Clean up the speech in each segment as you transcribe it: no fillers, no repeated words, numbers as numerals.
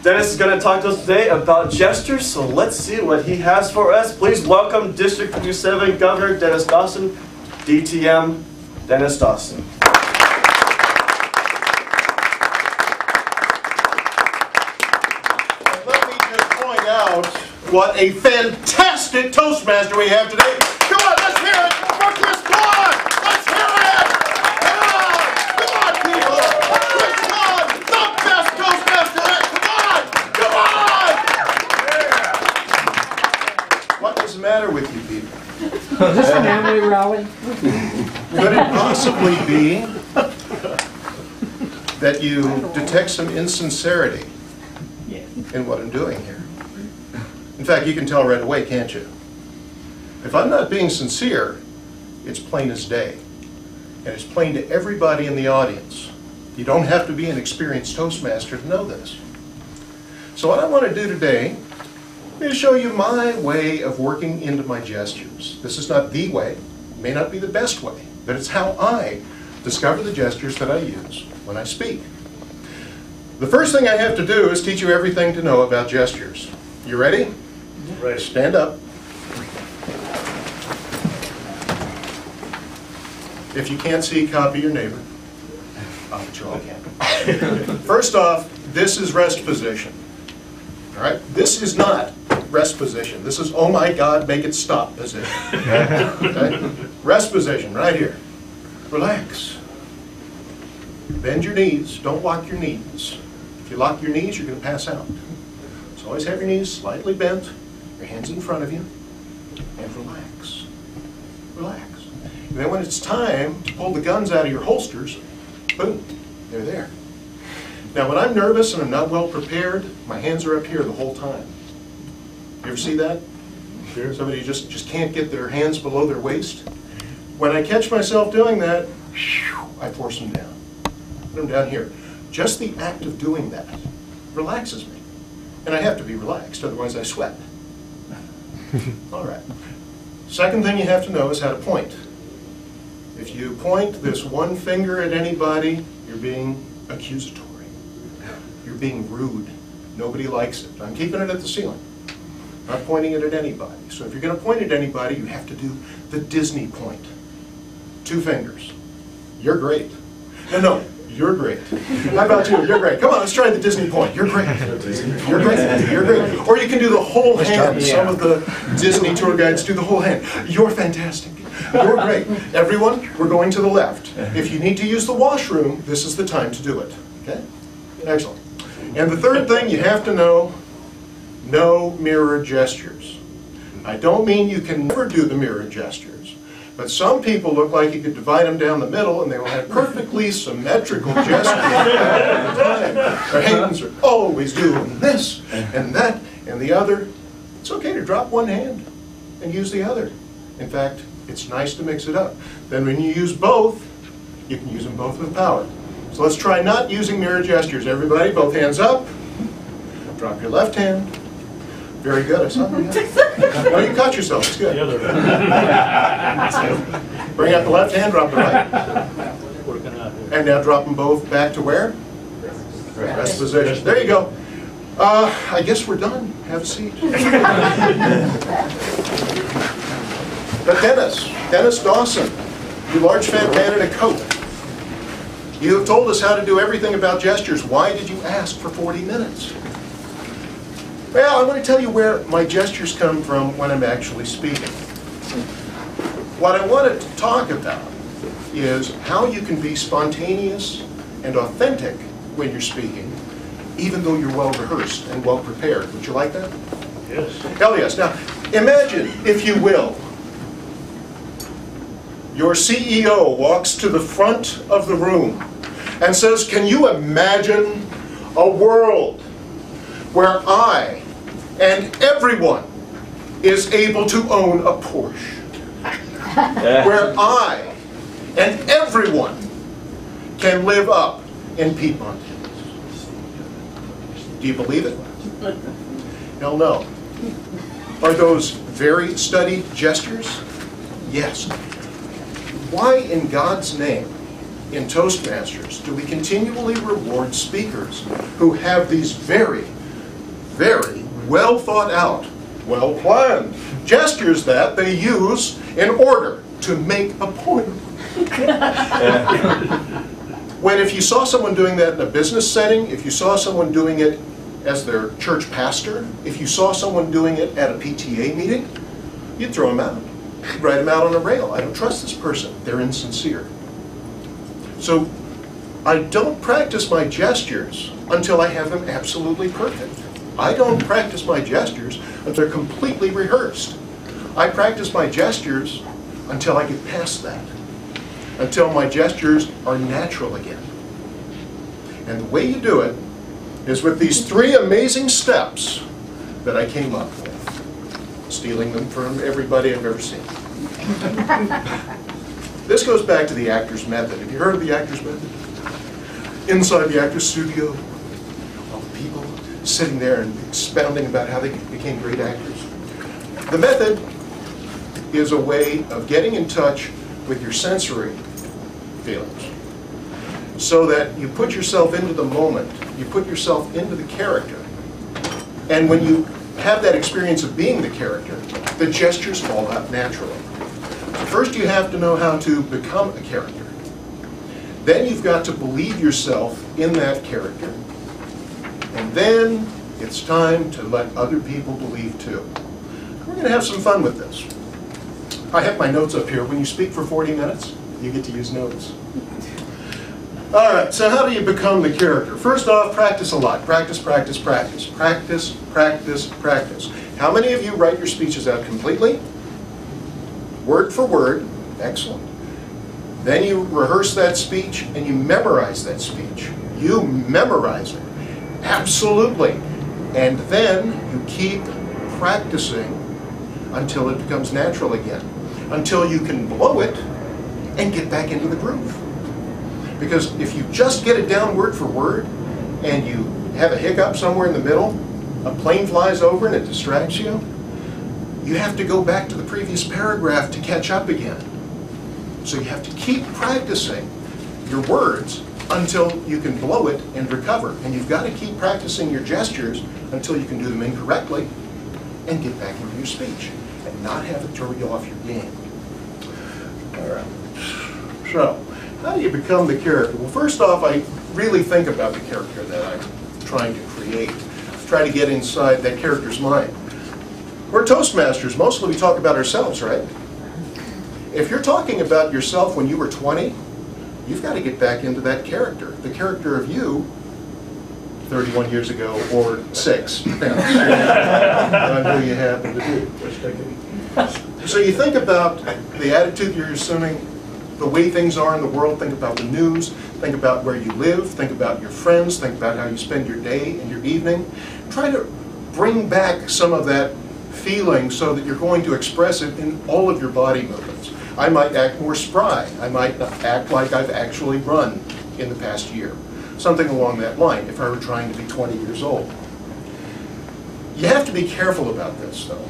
Dennis is going to talk to us today about gestures, so let's see what he has for us. Please welcome District 57 Governor Dennis Dawson, DTM Dennis Dawson. Let me just point out what a fantastic Toastmaster we have today. Come on, let's hear it for Chris Claude! Let's hear it! Come on, people! Chris Claude, the best Toastmaster! Come on! What is the matter with you people? Is this an family rally? Could it possibly be that you detect some insincerity in what I'm doing here? In fact, you can tell right away, can't you? If I'm not being sincere, it's plain as day. And it's plain to everybody in the audience. You don't have to be an experienced Toastmaster to know this. So what I want to do today is show you my way of working into my gestures. This is not the way, it may not be the best way, but it's how I discover the gestures that I use when I speak. The first thing I have to do is teach you everything to know about gestures. You ready? Ready. Stand up. If you can't see, copy your neighbor. I'll bet you all can. First off, this is rest position. All right? This is not rest position. This is, oh my God, make it stop position. Okay? Rest position, right here. Relax. Bend your knees. Don't lock your knees. If you lock your knees, you're going to pass out. So always have your knees slightly bent, your hands in front of you, and relax. Relax. And then when it's time to pull the guns out of your holsters, boom, they're there. Now when I'm nervous and I'm not well prepared, my hands are up here the whole time. You ever see that? Sure. Somebody just can't get their hands below their waist. When I catch myself doing that, I force them down. Put them down here. Just the act of doing that relaxes me. And I have to be relaxed, otherwise I sweat. All right. Second thing you have to know is how to point. If you point this one finger at anybody, you're being accusatory. You're being rude. Nobody likes it. I'm keeping it at the ceiling. Not pointing it at anybody. So if you're going to point at anybody, you have to do the Disney point. 2 fingers. You're great. No, you're great. How about you? You're great. Come on, let's try the Disney point. You're great. You're great. You're great. Or you can do the whole hand. Some of the Disney tour guides do the whole hand. You're fantastic. You're great. Everyone, we're going to the left. If you need to use the washroom, this is the time to do it. Okay? Excellent. And the third thing you have to know, no mirror gestures. I don't mean you can never do the mirror gestures, but some people look like you could divide them down the middle and they will have perfectly symmetrical gestures all the time. Their hands are always doing this and that and the other. It's okay to drop one hand and use the other. In fact, it's nice to mix it up. Then when you use both, you can use them both with power. So let's try not using mirror gestures. Everybody, both hands up. Drop your left hand. Very good. I saw that. No, you caught yourself. It's good. Bring out the left hand, drop the right. And now drop them both back to where? Rest position. There you go. I guess we're done. Have a seat. But Dennis Dawson, you large fat man in a coat. You have told us how to do everything about gestures. Why did you ask for 40 minutes? Well, I want to tell you where my gestures come from when I'm actually speaking. What I wanted to talk about is how you can be spontaneous and authentic when you're speaking, even though you're well rehearsed and well prepared. Would you like that? Yes. Hell yes. Now, imagine, if you will, your CEO walks to the front of the room and says, "Can you imagine a world where I and everyone is able to own a Porsche? Where I and everyone can live up in Piedmont? Do you believe it? Hell no. Are those very studied gestures? Yes. Why in God's name, in Toastmasters, do we continually reward speakers who have these very very well thought out, well planned gestures that they use in order to make a point. When if you saw someone doing that in a business setting, if you saw someone doing it as their church pastor, if you saw someone doing it at a PTA meeting, you'd throw them out. You'd write them out on a rail. I don't trust this person. They're insincere. So I don't practice my gestures until I have them absolutely perfect. I don't practice my gestures until they're completely rehearsed. I practice my gestures until I get past that, until my gestures are natural again. And the way you do it is with these 3 amazing steps that I came up with, stealing them from everybody I've ever seen. This goes back to the actor's method. Have you heard of the actor's method? Inside the actor's studio, all the people sitting there and expounding about how they became great actors. The method is a way of getting in touch with your sensory feelings so that you put yourself into the moment, you put yourself into the character, and when you have that experience of being the character, the gestures fall out naturally. First you have to know how to become a character. Then you've got to believe yourself in that character. And then it's time to let other people believe too. We're going to have some fun with this. I have my notes up here. When you speak for 40 minutes, you get to use notes. All right, so how do you become the character? First off, practice a lot. Practice, practice, practice. Practice, practice, practice. How many of you write your speeches out completely? Word for word. Excellent. Then you rehearse that speech and you memorize that speech. You memorize it. Absolutely. And then you keep practicing until it becomes natural again. Until you can blow it and get back into the groove. Because if you just get it down word for word and you have a hiccup somewhere in the middle, a plane flies over and it distracts you, you have to go back to the previous paragraph to catch up again. So you have to keep practicing your words until you can blow it and recover. And you've got to keep practicing your gestures until you can do them incorrectly and get back into your speech and not have it throw you off your game. All right. So, how do you become the character? Well, first off, I really think about the character that I'm trying to create. Try to get inside that character's mind. We're Toastmasters. Mostly we talk about ourselves, right? If you're talking about yourself when you were 20, you've got to get back into that character. The character of you 31 years ago or 6. I know you happen to be. So you think about the attitude you're assuming, the way things are in the world, think about the news, think about where you live, think about your friends, think about how you spend your day and your evening. Try to bring back some of that feeling so that you're going to express it in all of your body movements. I might act more spry. I might act like I've actually run in the past year. Something along that line, if I were trying to be 20 years old. You have to be careful about this, though,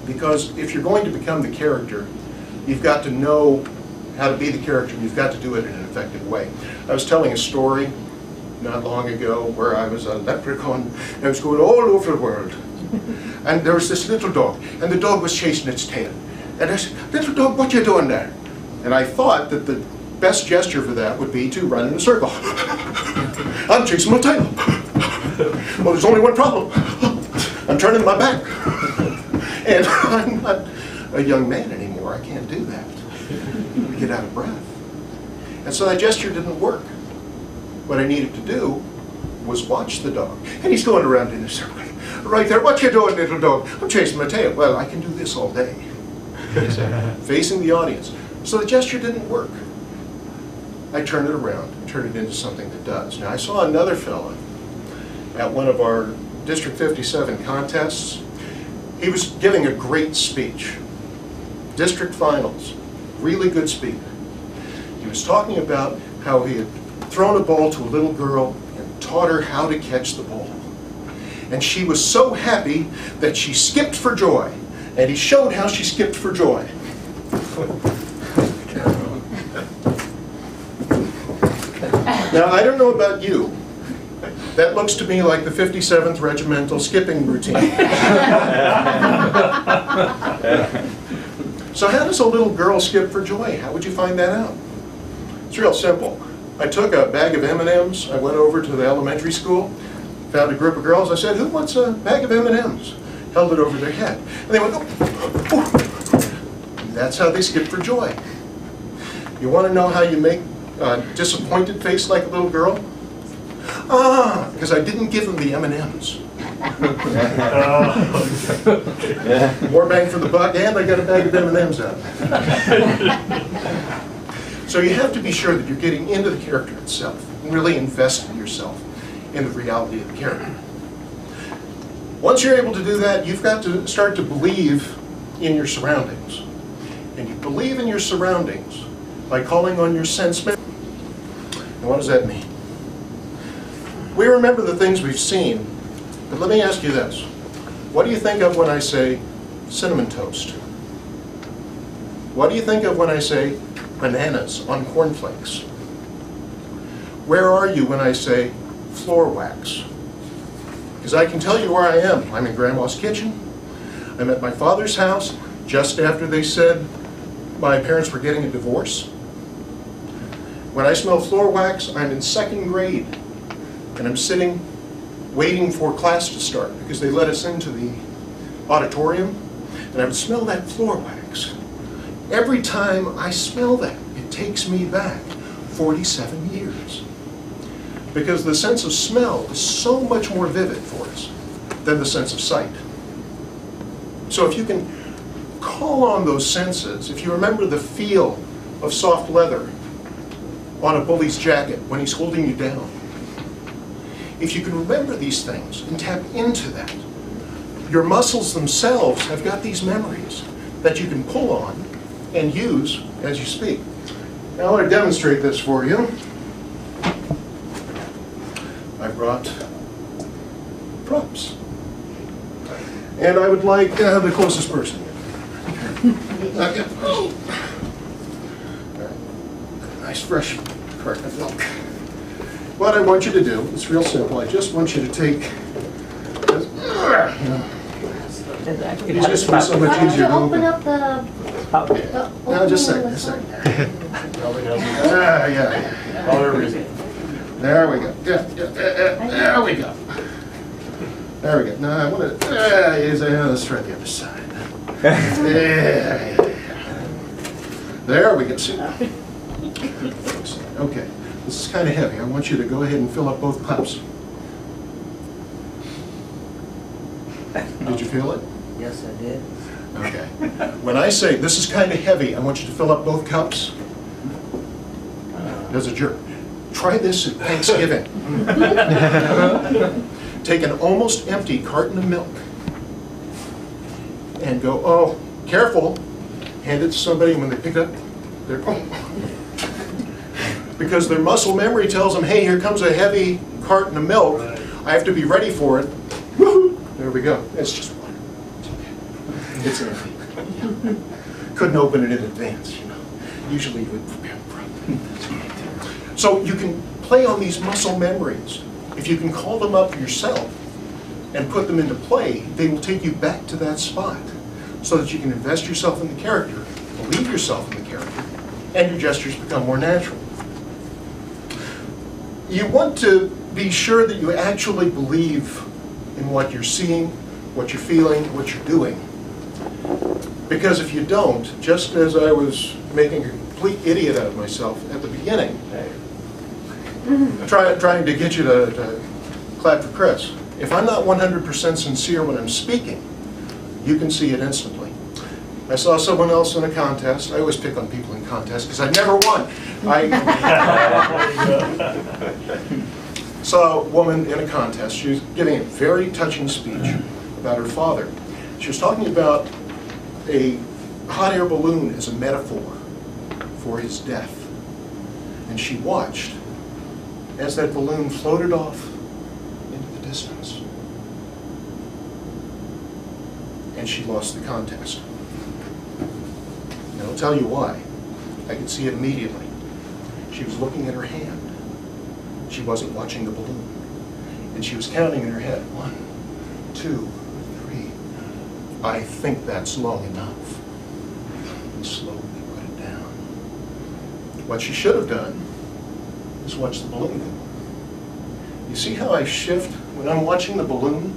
because if you're going to become the character, you've got to know how to be the character, and you've got to do it in an effective way. I was telling a story not long ago where I was a leprechaun, and I was going all over the world. And there was this little dog, and the dog was chasing its tail. And I said, "Little dog, what you doing there?" And I thought that the best gesture for that would be to run in a circle. I'm chasing my tail. Well, there's only one problem. I'm turning my back. And I'm not a young man anymore. I can't do that. I get out of breath. And so that gesture didn't work. What I needed to do was watch the dog. And he's going around in a circle. Right there, what you doing, little dog? I'm chasing my tail. Well, I can do this all day. Facing the audience. So the gesture didn't work. I turned it around and turned it into something that does. Now, I saw another fella at one of our District 57 contests. He was giving a great speech. District finals. Really good speaker. He was talking about how he had thrown a ball to a little girl and taught her how to catch the ball. And she was so happy that she skipped for joy. And he showed how she skipped for joy. Now, I don't know about you, That looks to me like the 57th Regimental skipping routine. So how does a little girl skip for joy? How would you find that out? It's real simple. I took a bag of M&Ms, I went over to the elementary school, found a group of girls, I said, who wants a bag of M&Ms? Held it over their head. And they went, oh, oh. And that's how they skip for joy. You want to know how you make a disappointed face like a little girl? Ah, because I didn't give them the M&Ms. More bang for the buck, and I got a bag of M&Ms out. So you have to be sure that you're getting into the character itself and really investing yourself in the reality of the character. Once you're able to do that, you've got to start to believe in your surroundings. And you believe in your surroundings by calling on your sense memory. And what does that mean? We remember the things we've seen, but let me ask you this. What do you think of when I say cinnamon toast? What do you think of when I say bananas on cornflakes? Where are you when I say floor wax? Because I can tell you where I am. I'm in Grandma's kitchen. I'm at my father's house just after they said my parents were getting a divorce. When I smell floor wax, I'm in 2nd grade. And I'm sitting, waiting for class to start because they let us into the auditorium. And I would smell that floor wax. Every time I smell that, it takes me back 47 years. Because the sense of smell is so much more vivid for us than the sense of sight. So if you can call on those senses, if you remember the feel of soft leather on a bully's jacket when he's holding you down, if you can remember these things and tap into that, your muscles themselves have got these memories that you can pull on and use as you speak. Now I want to demonstrate this for you. I brought props. And I would like the closest person. Okay. Nice fresh carton of milk. What I want you to do, it's real simple, I just want you to take this. It's just so much easier to open open. up the... Now just a second, yeah. There we go. There we go. There we go. Now I want to, let's try the other side. There we go. See? Okay. This is kind of heavy. I want you to go ahead and fill up both cups. Did you feel it? Yes, I did. Okay. When I say this is kind of heavy, I want you to fill up both cups. There's a jerk. Try this at Thanksgiving. Take an almost empty carton of milk and go, oh, careful. Hand it to somebody, and when they pick it up, they're, because their muscle memory tells them, hey, here comes a heavy carton of milk. I have to be ready for it. There we go. It's just water. It's okay. It's empty. Couldn't open it in advance, you know. Usually you would prepare the problem. So you can play on these muscle memories. If you can call them up yourself and put them into play, they will take you back to that spot so that you can invest yourself in the character, believe yourself in the character, and your gestures become more natural. You want to be sure that you actually believe in what you're seeing, what you're feeling, what you're doing. Because if you don't, just as I was making a complete idiot out of myself at the beginning, trying to get you to clap for Chris, if I'm not 100% sincere when I'm speaking, you can see it instantly. I saw someone else in a contest. I always pick on people in contests because I never won. I saw a woman in a contest. She was giving a very touching speech about her father. She was talking about a hot air balloon as a metaphor for his death. And she watched as that balloon floated off into the distance. And she lost the contest. And I'll tell you why. I could see it immediately. She was looking at her hand. She wasn't watching the balloon. And she was counting in her head, 1, 2, 3. I think that's long enough. And slowly put it down. What she should have done is watch the balloon go. You see how I shift when I'm watching the balloon?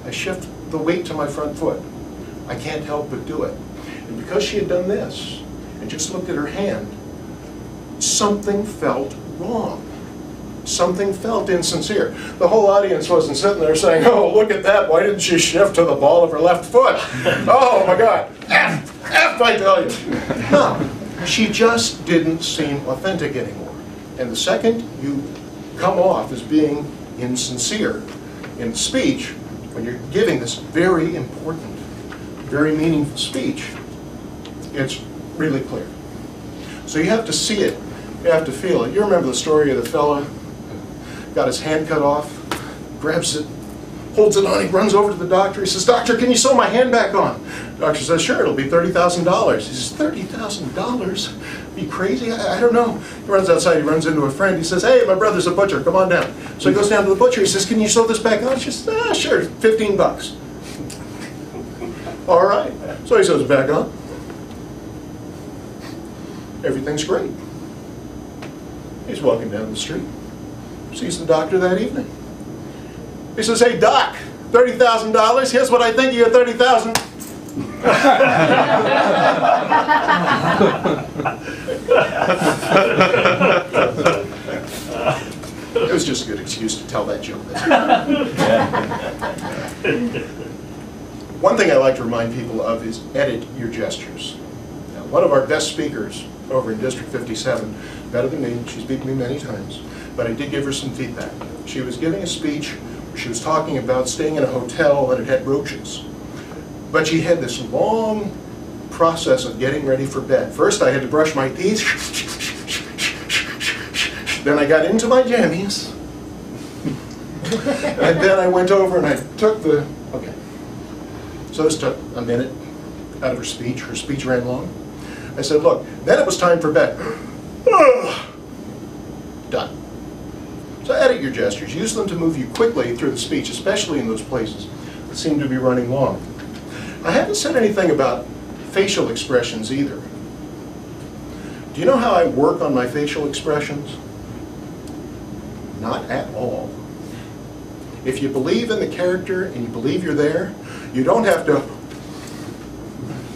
I shift the weight to my front foot. I can't help but do it. And because she had done this and just looked at her hand, something felt wrong. Something felt insincere. The whole audience wasn't sitting there saying, oh, look at that, why didn't she shift to the ball of her left foot? Oh my God, F, I tell you. No, she just didn't seem authentic anymore. And the second you come off as being insincere in speech, when you're giving this very important, very meaningful speech, it's really clear. So you have to see it, you have to feel it. You remember the story of the fella who got his hand cut off, grabs it, holds it on, he runs over to the doctor, he says, doctor, can you sew my hand back on? The doctor says, sure, it'll be $30,000. He says, $30,000? Be crazy? I don't know. He runs outside, he runs into a friend, he says, hey, my brother's a butcher, come on down. So he goes down to the butcher, he says, can you sew this back on? She says, ah, sure, 15 bucks. All right. So he sews it back on. Everything's great. He's walking down the street, sees the doctor that evening. He says, hey, doc, $30,000, here's what I think of your $30,000. It was just a good excuse to tell that joke. One thing I like to remind people of is edit your gestures. Now, one of our best speakers over in District 57, better than me, she's beaten me many times, but I did give her some feedback. She was giving a speech where she was talking about staying in a hotel and it had roaches. But she had this long process of getting ready for bed. First I had to brush my teeth, then I got into my jammies, and then I went over and I took the, okay. So this took a minute out of her speech. Her speech ran long. I said, look, then it was time for bed. Done. So edit your gestures. Use them to move you quickly through the speech, especially in those places that seem to be running long. I haven't said anything about facial expressions either. Do you know how I work on my facial expressions? Not at all. If you believe in the character and you believe you're there, you don't have to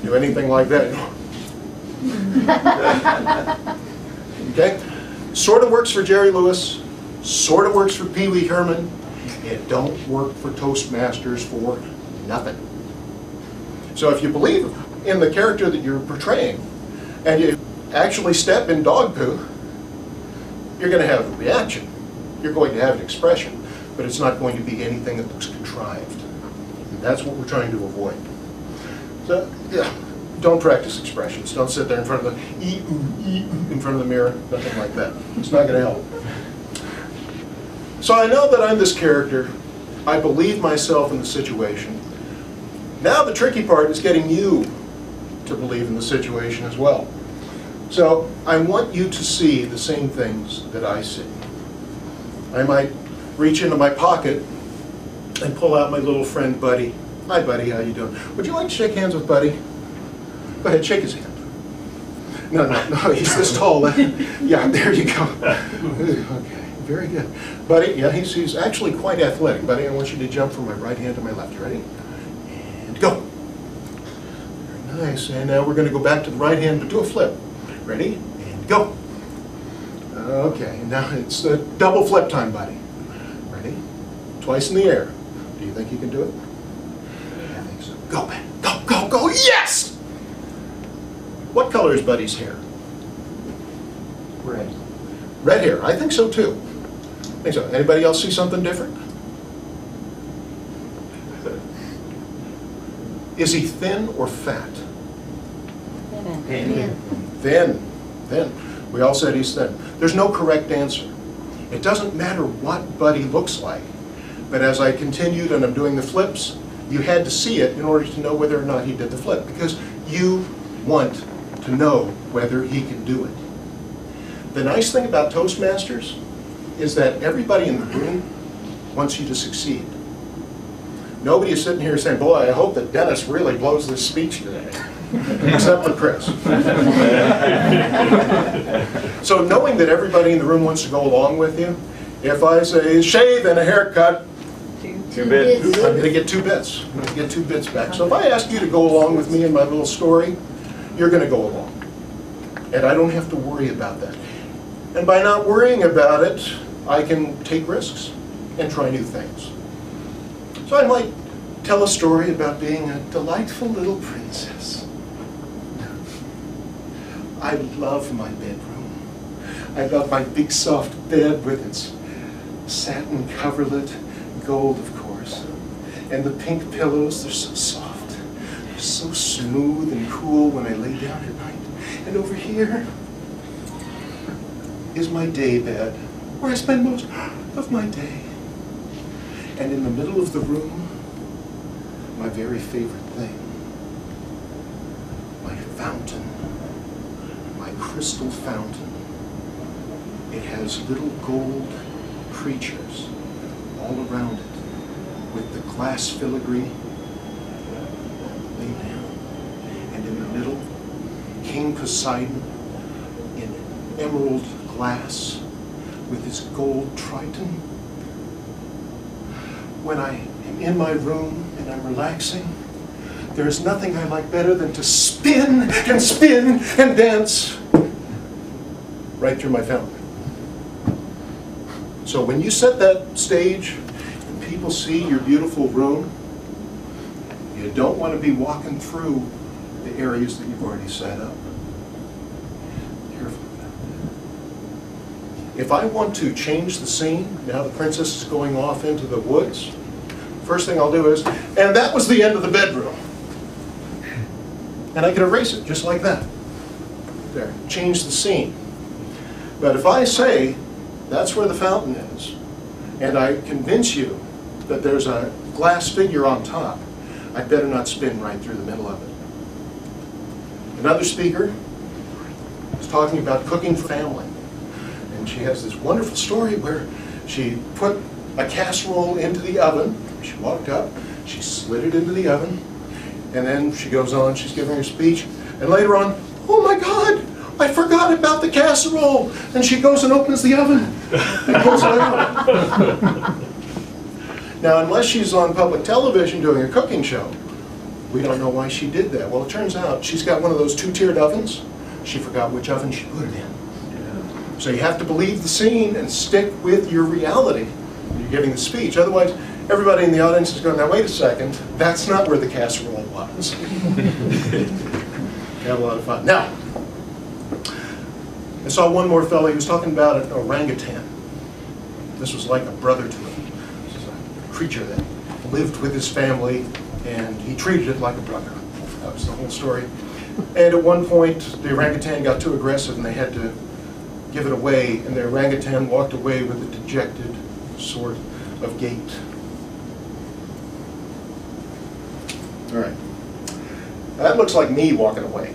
do anything like that. Okay? Sort of works for Jerry Lewis, sort of works for Pee Wee Herman. It don't work for Toastmasters for nothing. So if you believe in the character that you're portraying, and you actually step in dog poo, you're going to have a reaction. You're going to have an expression, but it's not going to be anything that looks contrived. And that's what we're trying to avoid. So, yeah, don't practice expressions. Don't sit there in front of the in front of the mirror, nothing like that. It's not going to help. So I know that I'm this character. I believe myself in the situation. Now the tricky part is getting you to believe in the situation as well. So I want you to see the same things that I see. I might reach into my pocket and pull out my little friend Buddy. Hi Buddy, how you doing? Would you like to shake hands with Buddy? Go ahead, shake his hand. No, he's this tall. Yeah, there you go. Okay, very good. Buddy, yeah, he's actually quite athletic. Buddy, I want you to jump from my right hand to my left. You ready? And go. Very nice. And now we're going to go back to the right hand, but do a flip. Ready? And go. Okay, now it's the double flip time, Buddy. Ready? Twice in the air. Do you think you can do it? I think so. Go, man. Go, go, go. Yes! What color is Buddy's hair? Red. Red hair. I think so too. I think so. Anybody else see something different? Is he thin or fat? Thin. Thin. Thin. We all said he's thin. There's no correct answer. It doesn't matter what Buddy looks like. But as I continued and I'm doing the flips, you had to see it in order to know whether or not he did the flip. Because you want to know whether he can do it. The nice thing about Toastmasters is that everybody in the room wants you to succeed. Nobody is sitting here saying, boy, I hope that Dennis really blows this speech today. Except for Chris. So knowing that everybody in the room wants to go along with you, if I say shave and a haircut, 2 bits. I'm going to get 2 bits. I'm going to get 2 bits back. So if I ask you to go along with me in my little story, you're going to go along. And I don't have to worry about that. And by not worrying about it, I can take risks and try new things. So I might tell a story about being a delightful little princess. I love my bedroom. I love my big soft bed with its satin coverlet, gold of course, and the pink pillows. They're so soft. They're so smooth and cool when I lay down at night. And over here is my day bed, where I spend most of my day. And in the middle of the room, my very favorite thing, my fountain, my crystal fountain. It has little gold creatures all around it with the glass filigree laid down. And in the middle, King Poseidon in emerald glass with his gold triton. When I am in my room and I'm relaxing, there's nothing I like better than to spin and spin and dance right through my fountain. So when you set that stage and people see your beautiful room, you don't want to be walking through the areas that you've already set up. Careful with that. If I want to change the scene, now the princess is going off into the woods, first thing I'll do is, and that was the end of the bedroom. And I can erase it just like that. There, change the scene. But if I say, that's where the fountain is, and I convince you that there's a glass figure on top, I'd better not spin right through the middle of it. Another speaker is talking about cooking for family. And she has this wonderful story where she put a casserole into the oven. She walked up, she slid it into the oven, and then she goes on, she's giving her speech, and later on, oh my God, I forgot about the casserole. And she goes and opens the oven and pulls it out. Now, unless she's on public television doing a cooking show, we don't know why she did that. Well, it turns out she's got one of those 2-tiered ovens. She forgot which oven she put it in. Yeah. So you have to believe the scene and stick with your reality when you're giving the speech. Otherwise, everybody in the audience is going, now wait a second, that's not where the casserole was. Have a lot of fun. Now, I saw one more fellow, he was talking about an orangutan. This was like a brother to him. This is a creature that lived with his family, and he treated it like a brother. That was the whole story. And at one point, the orangutan got too aggressive, and they had to give it away, and the orangutan walked away with a dejected sort of gait. All right. That looks like me walking away.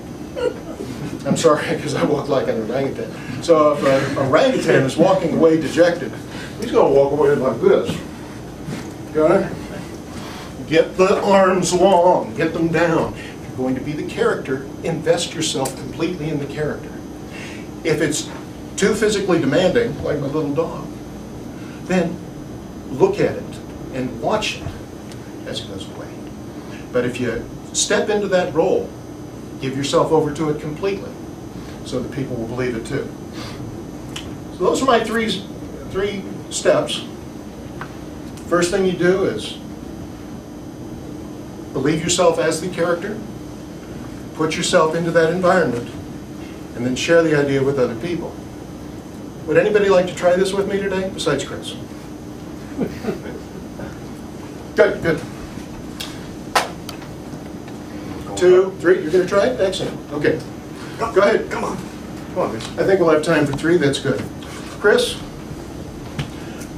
I'm sorry, because I walk like an orangutan. So if an orangutan is walking away dejected, he's going to walk away like this. Got it? Get the arms long, get them down. If you're going to be the character, invest yourself completely in the character. If it's too physically demanding, like my little dog, then look at it and watch it as it goes away. But if you step into that role, give yourself over to it completely, so that people will believe it too. So those are my three steps. First thing you do is believe yourself as the character, put yourself into that environment, and then share the idea with other people. Would anybody like to try this with me today, besides Chris? Good, good. 2, 3, you're going to try it? Excellent. Okay. Go ahead. Come on. Come on, Chris. I think we'll have time for 3. That's good. Chris,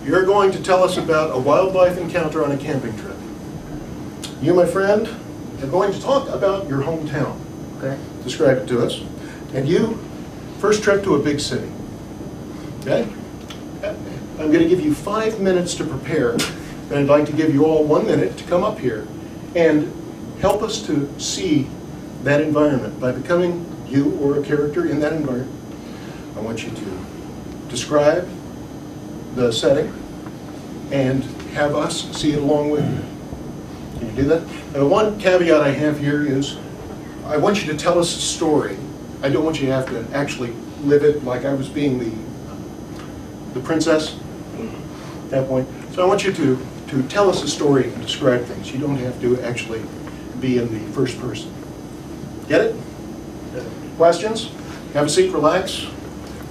you're going to tell us about a wildlife encounter on a camping trip. You, my friend, are going to talk about your hometown. Okay? Describe it to us. And you, first trip to a big city. Okay? I'm going to give you 5 minutes to prepare, and I'd like to give you all 1 minute to come up here and help us to see that environment by becoming you or a character in that environment. I want you to describe the setting and have us see it along with you. Can you do that? Now, one caveat I have here is I want you to tell us a story. I don't want you to have to actually live it like I was being the princess at that point. So I want you to tell us a story and describe things. You don't have to actually be in the first person. Get it? Questions? Have a seat, relax.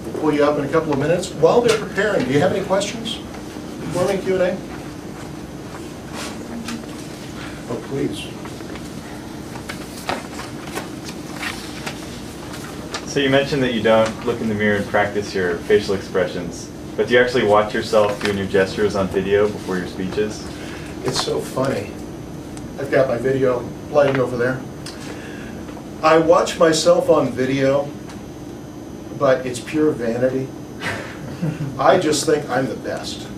We'll pull you up in a couple of minutes. While they're preparing, do you have any questions? Before we Q&A? Oh, please. So you mentioned that you don't look in the mirror and practice your facial expressions, but do you actually watch yourself doing your gestures on video before your speeches? It's so funny. I've got my video playing over there. I watch myself on video, but it's pure vanity. I just think I'm the best.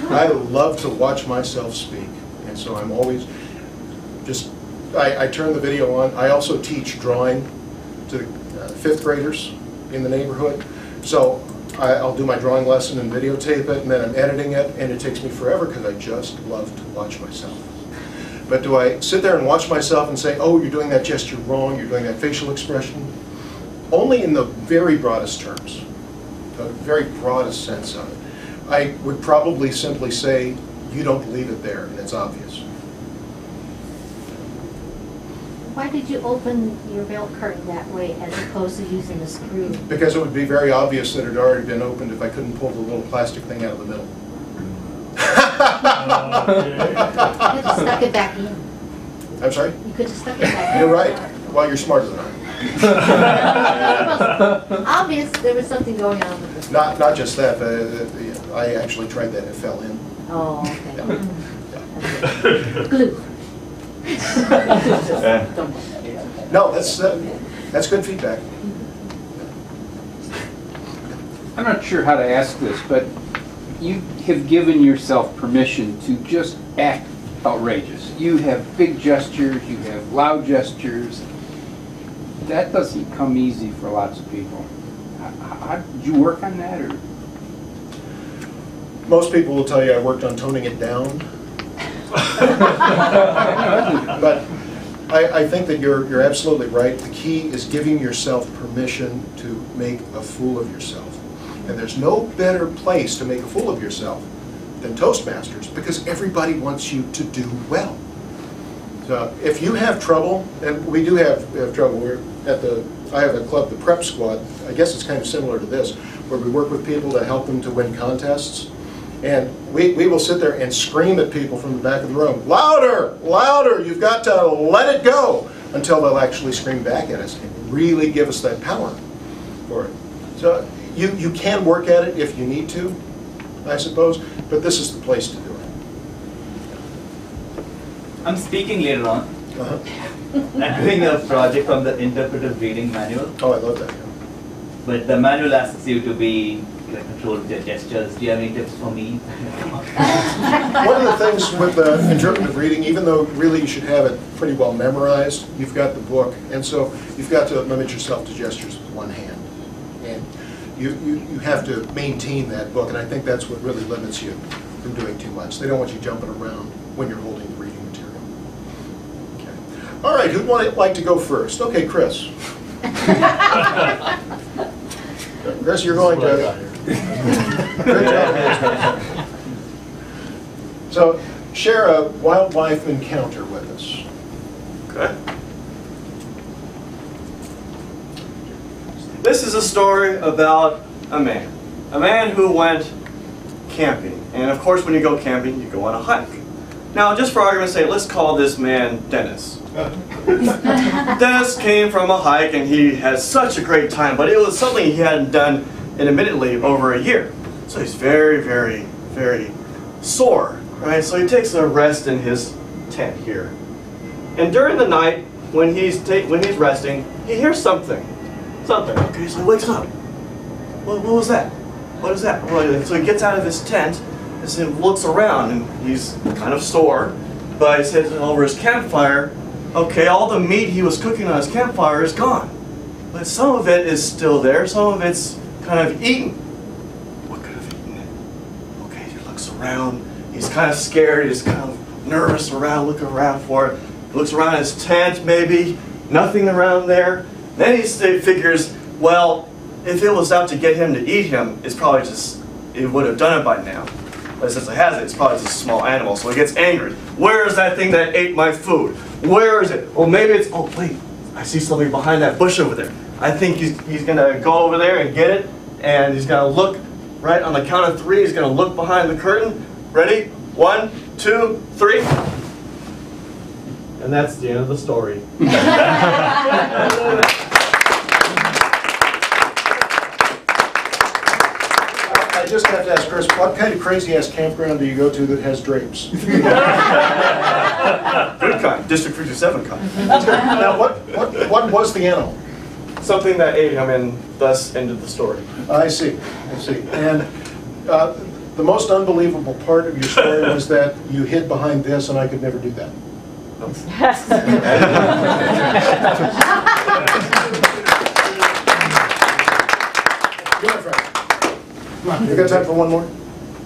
I love to watch myself speak, and so I'm always just, I turn the video on. I also teach drawing to 5th graders in the neighborhood, so I'll do my drawing lesson and videotape it, and then I'm editing it, and it takes me forever because I just love to watch myself. But do I sit there and watch myself and say, oh, you're doing that gesture wrong, you're doing that facial expression? Only in the very broadest terms, the very broadest sense of it. I would probably simply say, you don't leave it there, and it's obvious. Why did you open your belt curtain that way as opposed to using a screw? Because it would be very obvious that it had already been opened if I couldn't pull the little plastic thing out of the middle. You could have stuck it back in. I'm sorry? You could have stuck it back in. You're right. Well, you're smarter than I am. It was obvious there was something going on with this. Not just that, but I actually tried that and it fell in. Oh, okay. Yeah. Glue. No, that's good feedback. I'm not sure how to ask this, but you have given yourself permission to just act outrageous. You have big gestures, you have loud gestures. That doesn't come easy for lots of people. How did you work on that? Or? Most people will tell you I worked on toning it down. But I think that you're absolutely right. The key is giving yourself permission to make a fool of yourself. And there's no better place to make a fool of yourself than Toastmasters, because everybody wants you to do well. So if you have trouble, and we do have trouble, I have a club, the Prep Squad. I guess it's kind of similar to this, where we work with people to help them to win contests. And we will sit there and scream at people from the back of the room, louder, louder, you've got to let it go, until they'll actually scream back at us and really give us that power for it. So you can work at it if you need to, I suppose, but this is the place to do it. I'm speaking later on. I'm doing a project on the interpretive reading manual. Oh, I love that. But the manual asks you to be control the gestures. Do you have any tips for me? One of the things with interpretive reading, even though really you should have it pretty well memorized, you've got the book, and so you've got to limit yourself to gestures with one hand. And you have to maintain that book, and I think that's what really limits you from doing too much. They don't want you jumping around when you're holding the reading material. Okay. All right, who'd like to go first? Okay, Chris. Chris, you're going to... Great job. So, share a wildlife encounter with us. Okay. This is a story about a man who went camping. And of course, when you go camping, you go on a hike. Now, just for argument's sake, let's call this man Dennis. Dennis came from a hike and he had such a great time, but it was something he hadn't done in admittedly over a year. So he's very, very, very sore, right? So he takes a rest in his tent here. And during the night, when he's resting, he hears something. Okay, so he wakes up. What was that? What is that? Well, so he gets out of his tent and looks around, and he's kind of sore, but he says over his campfire, okay, all the meat he was cooking on his campfire is gone. But some of it is still there, some of it's kind of eaten. What could have eaten it? Okay, he looks around, he's kind of scared, he's kind of nervous around, looking around for it. He looks around his tent, maybe, nothing around there. Then he figures, well, if it was out to get him to eat him, it's probably just, it would have done it by now. But since it hasn't, it's probably just a small animal, so he gets angry. Where is that thing that ate my food? Where is it? Well, maybe it's, oh wait, I see something behind that bush over there. I think he's gonna go over there and get it, and he's gonna look, right on the count of 3, he's gonna look behind the curtain. Ready? 1, 2, 3. And that's the end of the story. I just have to ask Chris, what kind of crazy-ass campground do you go to that has drapes? Good kind, District 57 kind. Now, what was the animal? Something that ate him and thus ended the story. I see. And the most unbelievable part of your story was that you hid behind this, and I could never do that. You're my friend. You got time for one more?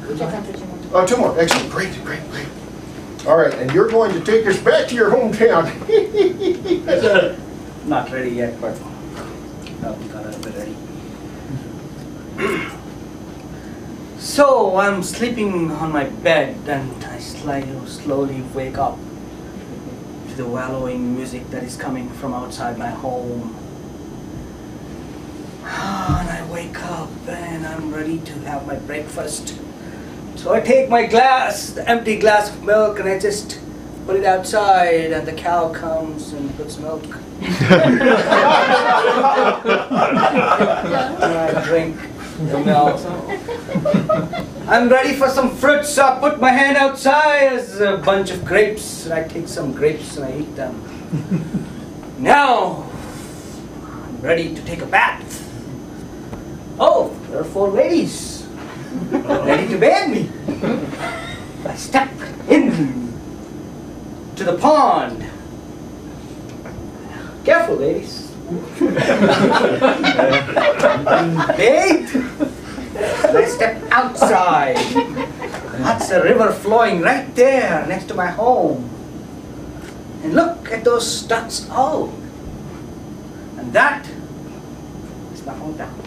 We got time for 2 more. Oh, 2 more. Excellent. Great. All right, and you're going to take us back to your hometown. Not ready yet, but we gotta be ready. So I'm sleeping on my bed, and I slowly wake up to the wallowing music that is coming from outside my home. And I wake up and I'm ready to have my breakfast. So I take my glass, the empty glass of milk, and I just put it outside, and the cow comes and puts milk. And I drink the milk. I'm ready for some fruits, so I put my hand outside. There's a bunch of grapes, and I take some grapes and I eat them. Now, I'm ready to take a bath. Oh, there are 4 ladies ready to bathe me. I step in to the pond. Careful, ladies. Bathe. I step outside. That's the river flowing right there next to my home. And look at those ducks. Oh, and that is my hometown.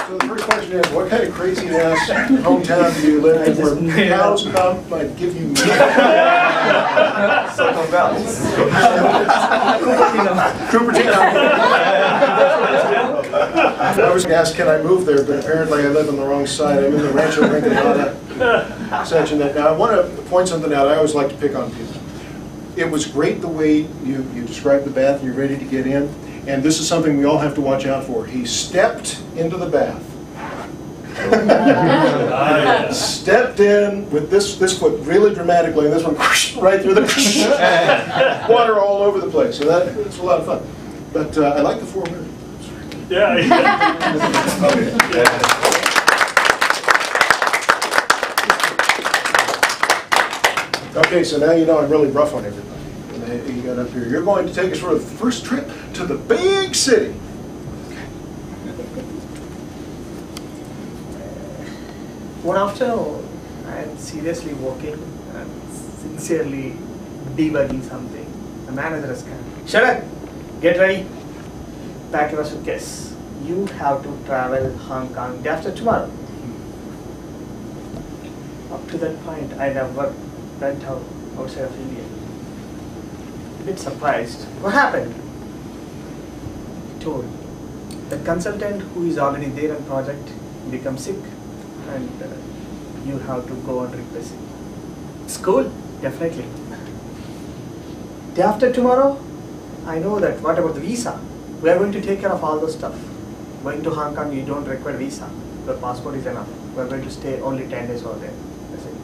So the first question is, what kind of crazy-ass hometown do you live in where cows come and give you milk? Silicon Valley. Cupertino. I was asked, can I move there? But apparently I live on the wrong side. I'm in the Rancho Rinconada section. Now I want to point something out. I always like to pick on people. It was great the way you described the bath and you're ready to get in. And this is something we all have to watch out for. He stepped into the bath. Stepped in with this foot really dramatically, and this one right through the water all over the place. So it's a lot of fun. But I like the 4 minutes. Yeah. Okay, so now you know I'm really rough on everybody. And you got up here. You're going to take us for the first trip to the big city. One afternoon, I'm seriously working and sincerely debugging something. The manager is coming. Shut up! Get ready. Pack your suitcase. You have to travel Hong Kong day after tomorrow. Up to that point, I never went out outside of India. A bit surprised. What happened? He told the consultant who is already there on project become sick, and you have to go and replace him. School? Definitely. Day after tomorrow, I know that. What about the visa? We are going to take care of all those stuff. Going to Hong Kong, you don't require visa. Your passport is enough. We are going to stay only 10 days over there. That's it.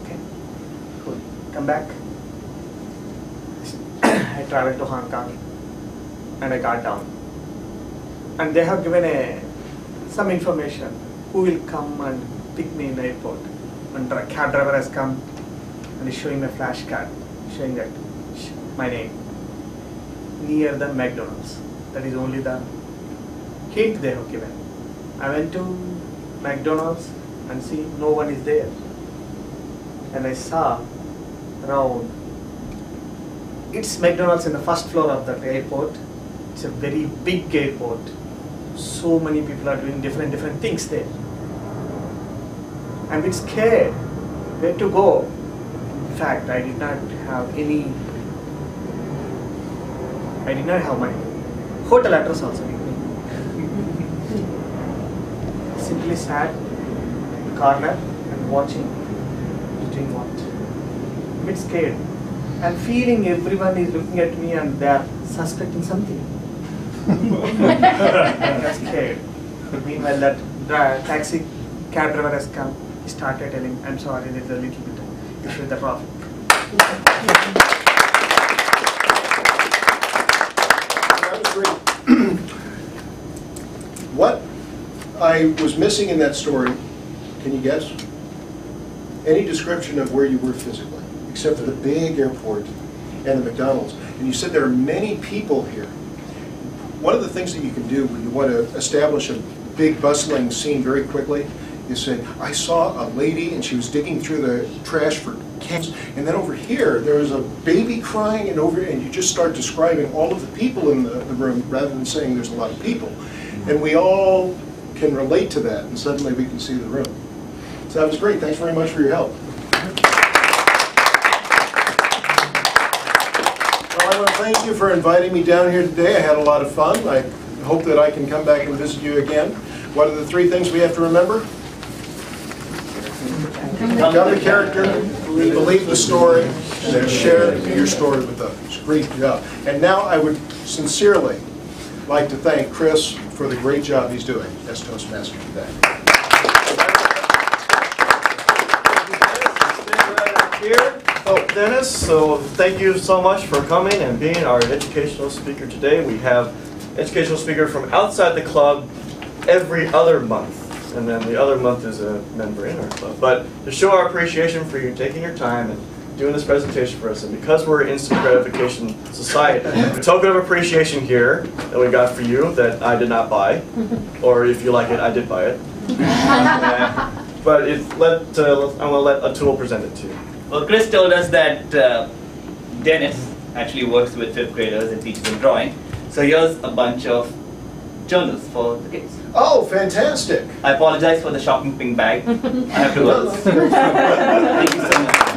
Okay? Cool. Come back. I traveled to Hong Kong. and I got down. And they have given some information who will come and pick me in the airport. And a cab driver has come and is showing a flash card, showing that my name near the McDonald's. That is only the hint they have given. I went to McDonald's and see no one is there. And I saw around, it's McDonald's in the first floor of that airport. It's a very big airport. So many people are doing different things there. I'm a bit scared where to go. In fact, I did not have my hotel address also with me. Simply sat in the corner and watching who's doing what. A bit scared. And feeling everyone is looking at me and they are suspecting something. I was scared. Meanwhile, that taxi cab driver has come. He started telling, I'm sorry, there's a little bit of issue with the traffic. That was great. What I was missing in that story, can you guess? Any description of where you were physically, except for the big airport and the McDonald's. And you said there are many people here. One of the things that you can do when you want to establish a big bustling scene very quickly is say, I saw a lady and she was digging through the trash for cans, and then over here there was a baby crying, and you just start describing all of the people in the room rather than saying there's a lot of people. And we all can relate to that, and suddenly we can see the room. So that was great. Thanks very much for your help. Well, I want to thank you for inviting me down here today. I had a lot of fun. I hope that I can come back and visit you again. What are the 3 things we have to remember? Become the character, believe the story, and then share your story with others. Great job. And now I would sincerely like to thank Chris for the great job he's doing as Toastmaster today. Here. Oh, Dennis, so thank you so much for coming and being our educational speaker today. We have educational speaker from outside the club every other month. And then the other month is a member in our club. But to show our appreciation for you taking your time and doing this presentation for us, and because we're an instant gratification society, a token of appreciation here that we got for you that I did not buy, or if you like it, I did buy it. But I'm going to let Atul present it to you. Well, Chris told us that Dennis actually works with 5th graders and teaches them drawing. So here's a bunch of journals for the kids. Oh, fantastic. I apologize for the shocking pink bag. I have to go. Thank you so much.